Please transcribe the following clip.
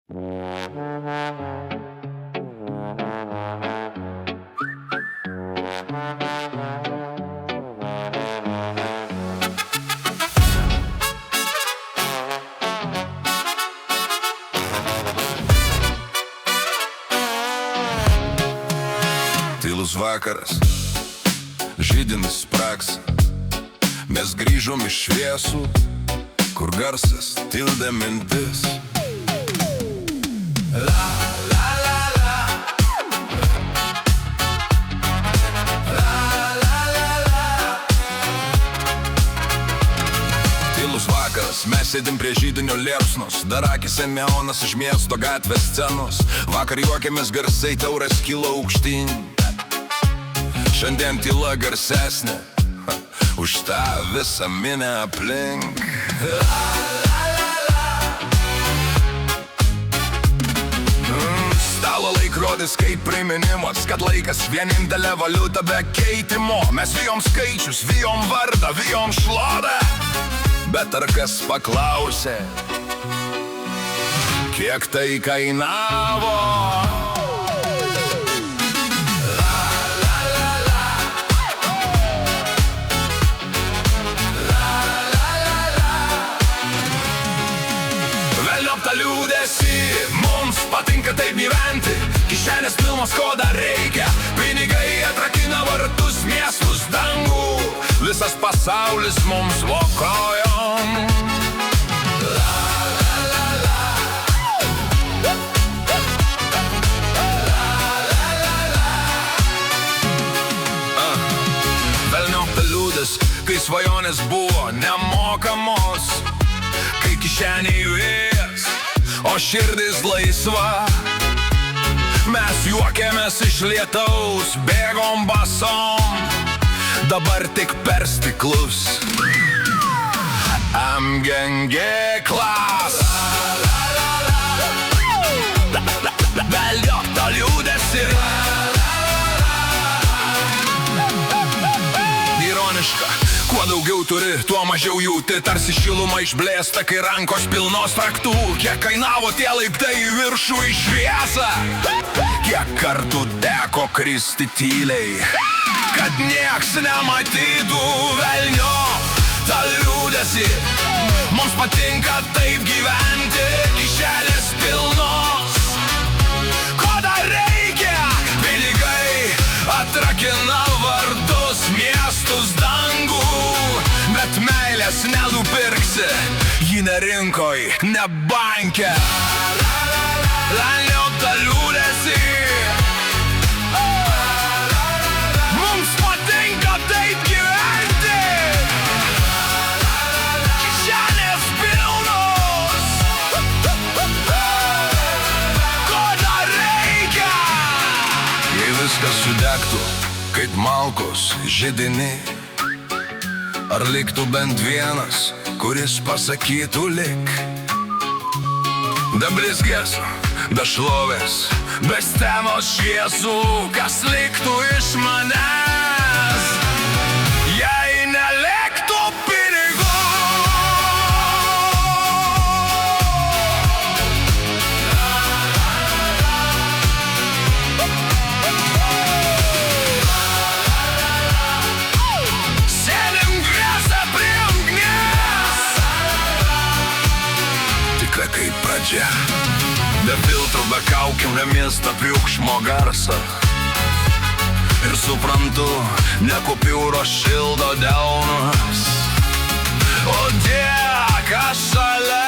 Tylus vakaras, židinys spragsi, mes grįžom iš šviesų, kur garsas tildė mintis. La, la, la, la. La, la, la, la. Tylus vakaras, mes sėdim prie židinio liepsnos, dar akise neonas iš miesto gatvės scenos. Vakar juokėmės garsai, taurės kilo aukštyn. Šiandien tyla garsesnė už tą visą minę aplink. La, la, la, la. Stalo laikrodis kaip priminimas, kad laikas vienintelė valiuta be keitimo. Mes vijom skaičius, vijom vardą, vijom šlodę. Bet ar kas paklausė, kiek tai kainavo? Mums patinka taip gyventi, kišenės pilnos, ko dar reikia. Pinigai atrakina vartus, miestus, dangų, visas pasaulis mums vokojom. La, la, la, la. La, la, la, la. Velniop liūdės, kai svajonės buvo nemokamos, kai kišeniai vėjas, o širdis laisva. Mes juokėmės iš lietaus, bėgom basom, dabar tik per stiklus amgengėklas. Velniop tą liūdesį. Ironiška, kuo daugiau turi, tuo mažiau jauti, tarsi šiluma išblėsta, kai rankos pilnos raktų. Kiek kainavo tie laiptai į viršų į šviesą, kiek kartų teko kristi tyliai, kad nieks nematytų. Velniop tą liūdesį, mums patinka taip gyventi, kišenės pilnos, ko dar reikia? Pinigai atrakina vardus, miestus, dangų, bet meilės nenupirksi, ji ne rinkoj, ne banke. Velniop tą liūdesį, mums patinka taip gyventi, kišenės pilnos, ko dar reikia? Jei viskas sudegtų kaip malkos židiny, ar liktų bent vienas, kuris pasakytų lik? Be blizgesio, be šlovės, be scenos šviesų, kas liktų iš manęs, jei neliktų pinigų? Sėdim dviese prie ugnies, tikra kaip pradžia. Be filtrų, be kaukių, ne miesto triukšmo garsą. Ir suprantu, ne kupiūros šildo delnas, o tie, kas šalia.